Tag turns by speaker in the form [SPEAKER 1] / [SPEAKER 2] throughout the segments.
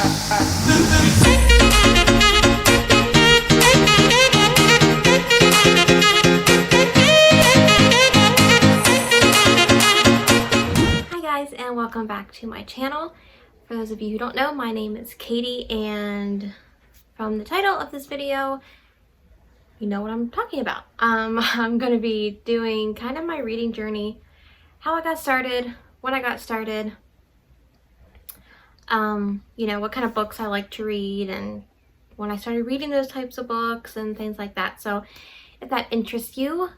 [SPEAKER 1] Hi guys, and welcome back to my channel. For those of you who don't know, my name is Katie, and from the title of this video, you know what I'm talking about. I'm going to be doing kind of my reading journey, how I got started, when I got started, you know, what kind of books I like to read, and when I started reading those types of books and things like that. So if that interests you,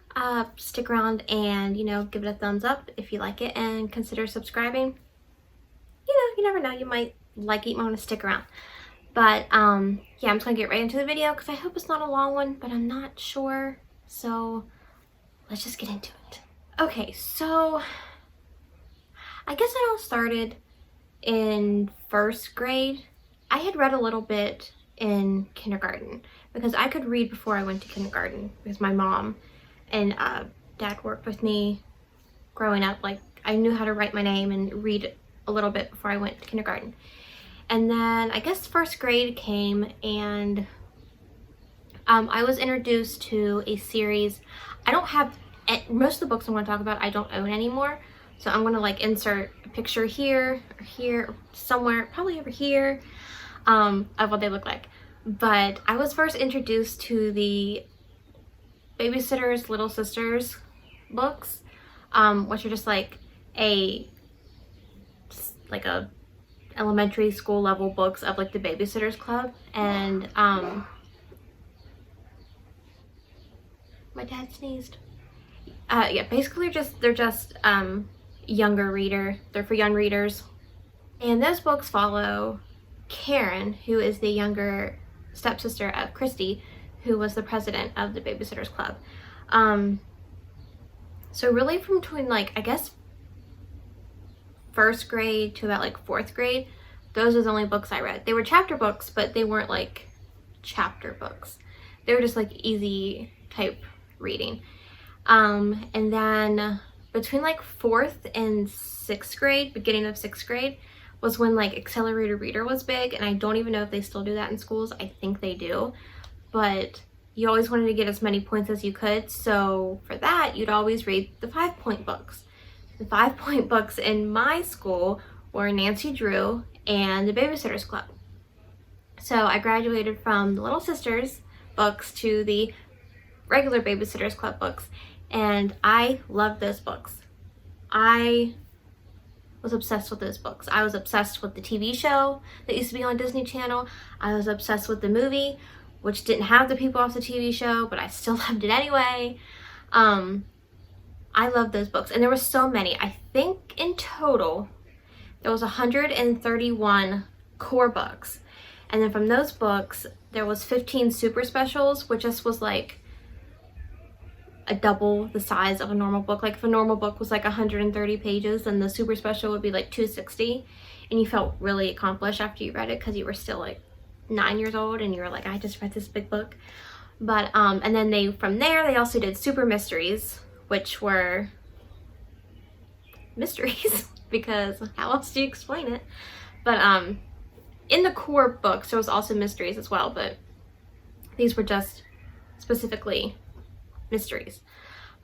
[SPEAKER 1] stick around and, you know, give it a thumbs up if you like it, and consider subscribing. You know, you never know, you might like it, you might want to stick around. But yeah, I'm just gonna get right into the video because I hope it's not a long one, but I'm not sure. So let's just get into it. Okay, so I guess it all started in first grade. I had read a little bit in kindergarten because I could read before I went to kindergarten because my mom and dad worked with me growing up. Like, I knew how to write my name and read a little bit before I went to kindergarten. And then I guess first grade came, and I was introduced to a series. I don't have most of the books I'm going to talk about I don't own anymore, so I'm going to like insert a picture here or here or somewhere, probably over here, of what they look like. But I was first introduced to the Babysitter's Little Sisters books, which are just like a elementary school level books of like the Babysitters Club. And my dad sneezed. Yeah, basically they're just younger reader. They're for young readers. And those books follow Karen, who is the younger stepsister of Christy, who was the president of the Babysitters Club. So really from between, like, I guess first grade to about like fourth grade, those are the only books I read. They were chapter books, but they weren't like chapter books. They were just like easy type reading. And then between like fourth and sixth grade, beginning of sixth grade, was when like Accelerated Reader was big, and I don't even know if they still do that in schools. I think they do, but you always wanted to get as many points as you could, so for that you'd always read the 5-point books. The 5-point books in my school were Nancy Drew and the Babysitters Club. So I graduated from the Little Sisters books to the regular Babysitters Club books, and I loved those books. I was obsessed with those books. I was obsessed with the TV show that used to be on Disney Channel. I was obsessed with the movie, which didn't have the people off the TV show, but I still loved it anyway. I love those books, and there were so many. I think in total there was 131 core books, and then from those books there was 15 super specials, which just was like a double the size of a normal book. Like if a normal book was like 130 pages, then the super special would be like 260, and you felt really accomplished after you read it because you were still like 9 years old and you were like, I just read this big book. But and then from there they also did super mysteries, which were mysteries because how else do you explain it? But in the core books there was also mysteries as well, but these were just specifically mysteries.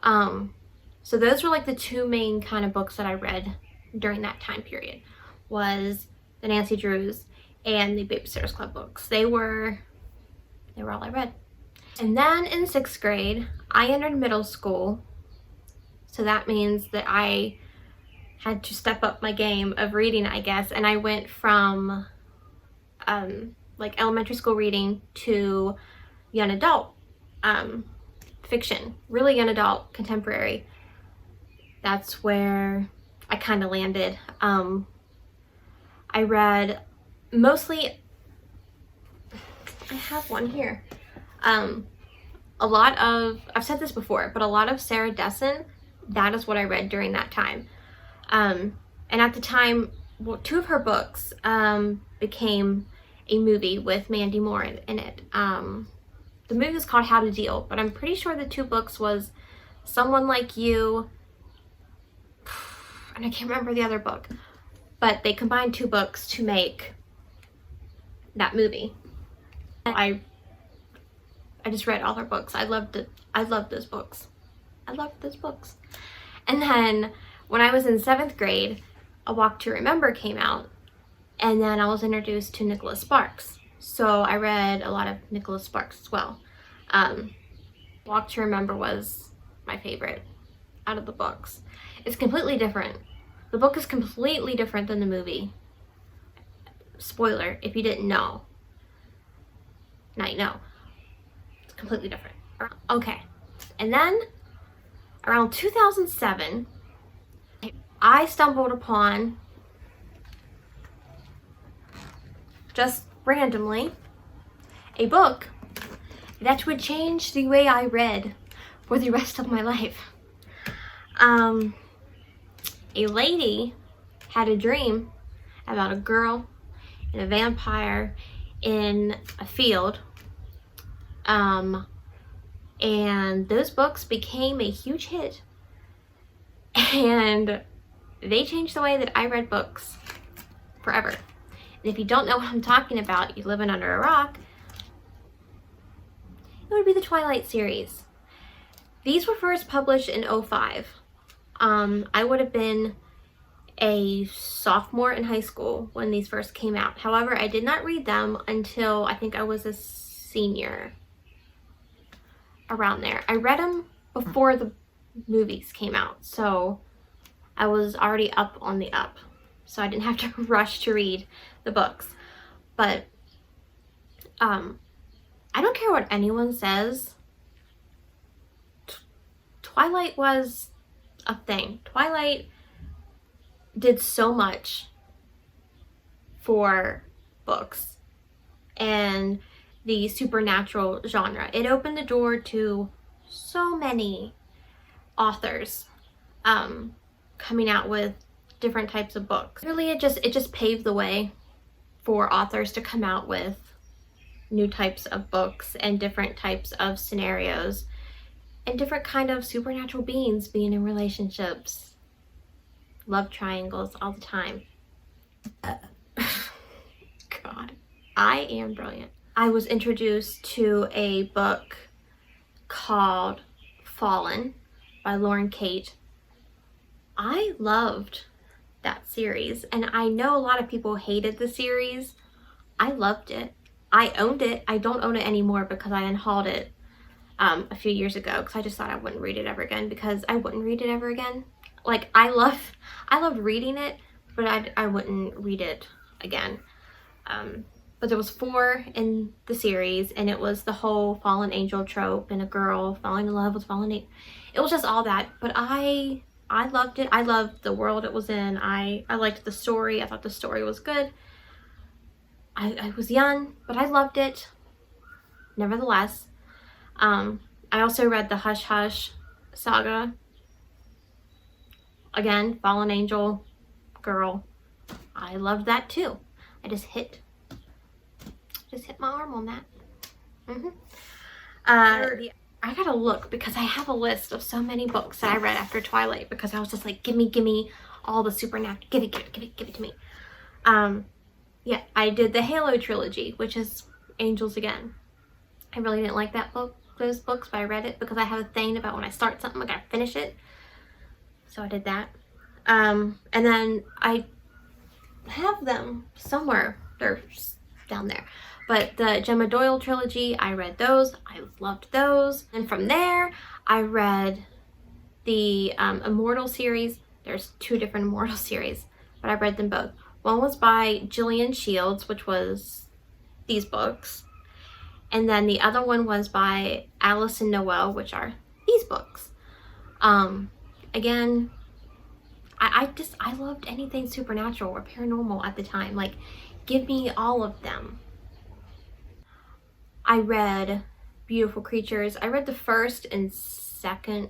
[SPEAKER 1] So those were like the two main kind of books that I read during that time period, was the Nancy Drews and the Babysitters Club books. They were all I read. And then in sixth grade I entered middle school, so that means that I had to step up my game of reading, I guess, and I went from like elementary school reading to young adult fiction, really young adult contemporary. That's where I kind of landed. I read mostly, I have one here, a lot of, I've said this before, but a lot of Sarah Dessen. That is what I read during that time. And at the time, well, 2 of her books became a movie with Mandy Moore in it. The movie was called How to Deal, but I'm pretty sure the 2 books was Someone Like You, and I can't remember the other book, but they combined 2 books to make that movie. I just read all her books. I loved it. I loved those books. I loved those books. And then when I was in 7th grade, A Walk to Remember came out, and then I was introduced to Nicholas Sparks. So I read a lot of Nicholas Sparks as well. Walk to Remember was my favorite out of the books. It's completely different. The book is completely different than the movie. Spoiler, if you didn't know. Now you know. It's completely different. Okay. And then around 2007, I stumbled upon, just randomly, a book that would change the way I read for the rest of my life. A lady had a dream about a girl and a vampire in a field. And those books became a huge hit. And they changed the way that I read books forever. And if you don't know what I'm talking about, you're living under a rock. It would be the Twilight series. These were first published in 2005. I would have been a sophomore in high school when these first came out. However, I did not read them until I think I was a senior. Around there. I read them before the movies came out, so I was already up on the up. So I didn't have to rush to read the books. But I don't care what anyone says. Twilight was a thing. Twilight did so much for books and the supernatural genre. It opened the door to so many authors coming out with different types of books. Really, it just paved the way for authors to come out with new types of books and different types of scenarios and different kind of supernatural beings being in relationships. Love triangles all the time. God, I am brilliant. I was introduced to a book called Fallen by Lauren Kate. I loved that series, and I know a lot of people hated the series. I loved it. I owned it. I don't own it anymore because I unhauled it a few years ago because I just thought I wouldn't read it ever again, because I wouldn't read it ever again. Like, I love reading it, but I wouldn't read it again. But there was 4 in the series, and it was the whole fallen angel trope and a girl falling in love with fallen angel. It was just all that. But I loved it. I loved the world it was in. I liked the story. I thought the story was good. I was young, but I loved it. Nevertheless, I also read the Hush Hush saga. Again, fallen angel, girl. I loved that too. I just hit my arm on that. I gotta look because I have a list of so many books that I read after Twilight, because I was just like, give me all the supernatural, give it to me. Yeah, I did the Halo trilogy, which is Angels Again. I really didn't like those books, but I read it because I have a thing about when I start something, I gotta finish it. So I did that. And then I have them somewhere. They're down there. But the Gemma Doyle trilogy, I read those. I loved those. And from there, I read the Immortal series. There's 2 different Immortal series, but I read them both. One was by Gillian Shields, which was these books. And then the other one was by Alison Noel, which are these books. Again, I loved anything supernatural or paranormal at the time. Like, give me all of them. I read Beautiful Creatures. I read the first and second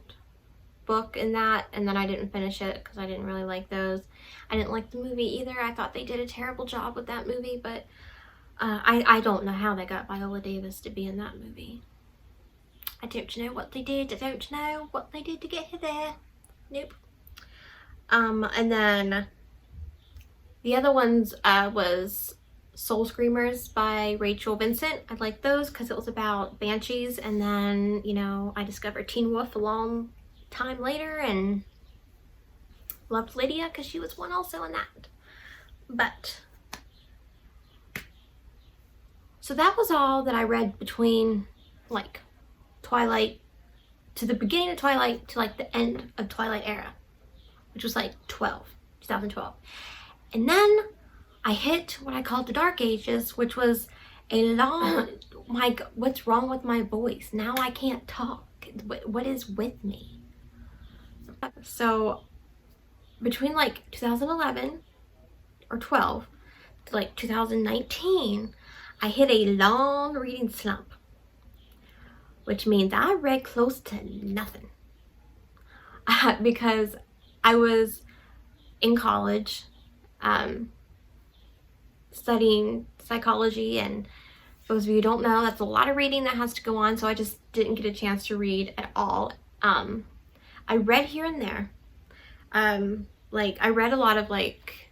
[SPEAKER 1] book in that, and then I didn't finish it because I didn't really like those. I didn't like the movie either. I thought they did a terrible job with that movie, but I don't know how they got Viola Davis to be in that movie. I don't know what they did. I don't know what they did to get her there. Nope. And then the other ones was Soul Screamers by Rachel Vincent. I like those because it was about banshees, and then, you know, I discovered Teen Wolf a long time later and loved Lydia because she was one also in that. But so that was all that I read between like Twilight, to the beginning of Twilight to like the end of Twilight era, which was like 2012. And then I hit what I called the Dark Ages, which was a long, my God, what's wrong with my voice? Now I can't talk. What is with me? So between like 2011 or 12 to like 2019, I hit a long reading slump, which means I read close to nothing. Because I was in college studying psychology, and for those of you who don't know, that's a lot of reading that has to go on, so I just didn't get a chance to read at all. I read here and there. Like I read a lot of like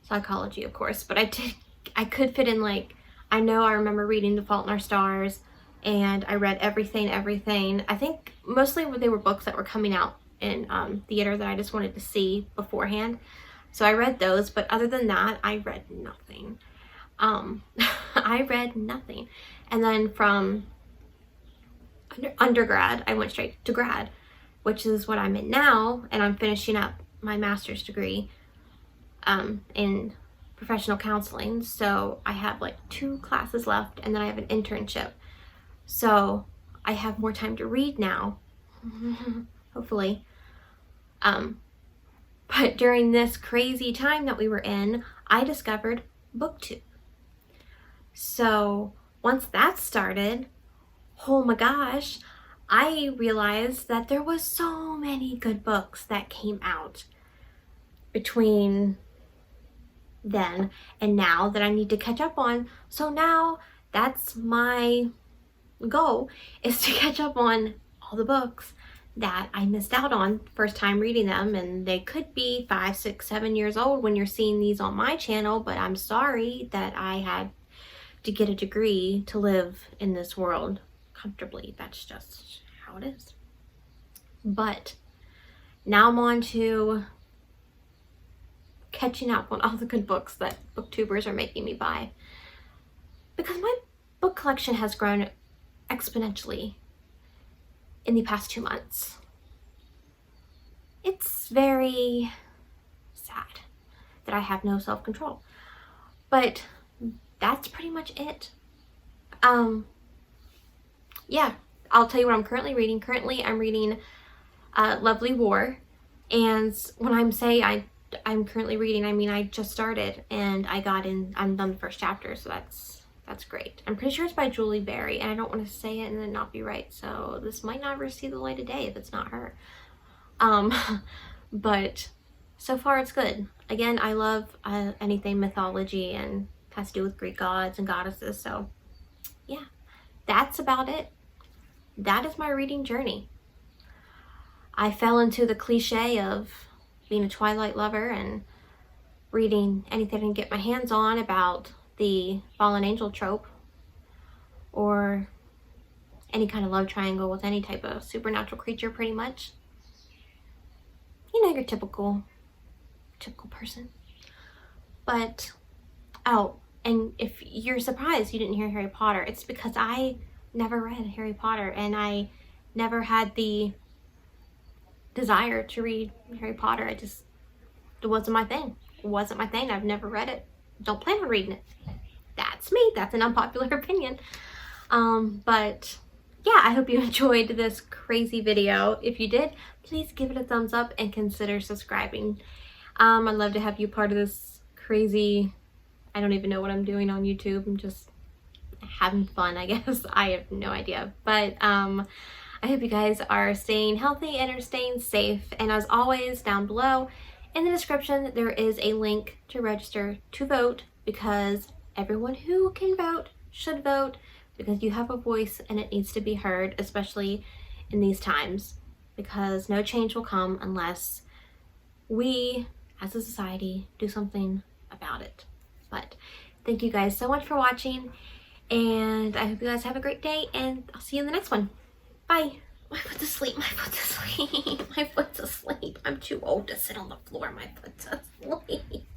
[SPEAKER 1] psychology, of course, but I could fit in like, I remember reading The Fault in Our Stars, and I read everything. I think mostly they were books that were coming out in theater that I just wanted to see beforehand. So I read those, but other than that, I read nothing. I read nothing. And then from undergrad, I went straight to grad, which is what I'm in now, and I'm finishing up my master's degree in professional counseling. So I have like 2 classes left, and then I have an internship. So I have more time to read now, hopefully. But during this crazy time that we were in, I discovered BookTube. So once that started, oh my gosh, I realized that there was so many good books that came out between then and now that I need to catch up on. So now that's my goal, is to catch up on all the books that I missed out on first time reading them. And they could be 5, 6, 7 years old when you're seeing these on my channel, but I'm sorry that I had to get a degree to live in this world comfortably. That's just how it is. But now I'm on to catching up on all the good books that booktubers are making me buy, because my book collection has grown exponentially in the past 2 months. It's very sad that I have no self-control, but that's pretty much it. Yeah, I'll tell you what I'm currently reading. Currently, I'm reading Lovely War, and when I'm saying I'm currently reading, I mean I just started, and I'm done the first chapter, so that's great. I'm pretty sure it's by Julie Berry, and I don't want to say it and then not be right, so this might not ever see the light of day if it's not her. But so far it's good. Again, I love anything mythology and has to do with Greek gods and goddesses, so yeah, that's about it. That is my reading journey. I fell into the cliche of being a Twilight lover and reading anything I can get my hands on about the fallen angel trope, or any kind of love triangle with any type of supernatural creature, pretty much. You know, your typical person. But, oh, and if you're surprised you didn't hear Harry Potter, it's because I never read Harry Potter, and I never had the desire to read Harry Potter. It wasn't my thing. It wasn't my thing. I've never read it. Don't plan on reading it. That's me. That's an unpopular opinion. But yeah, I hope you enjoyed this crazy video. If you did, please give it a thumbs up and consider subscribing. I'd love to have you part of this crazy, I don't even know what I'm doing on YouTube. I'm just having fun, I guess. I have no idea. But I hope you guys are staying healthy and are staying safe. And as always, down below in the description, there is a link to register to vote, because everyone who can vote should vote, because you have a voice and it needs to be heard, especially in these times, because no change will come unless we as a society do something about it. But thank you guys so much for watching, and I hope you guys have a great day, and I'll see you in the next one. Bye. My foot's asleep. My foot's asleep. My foot's asleep. I'm too old to sit on the floor. My foot's asleep.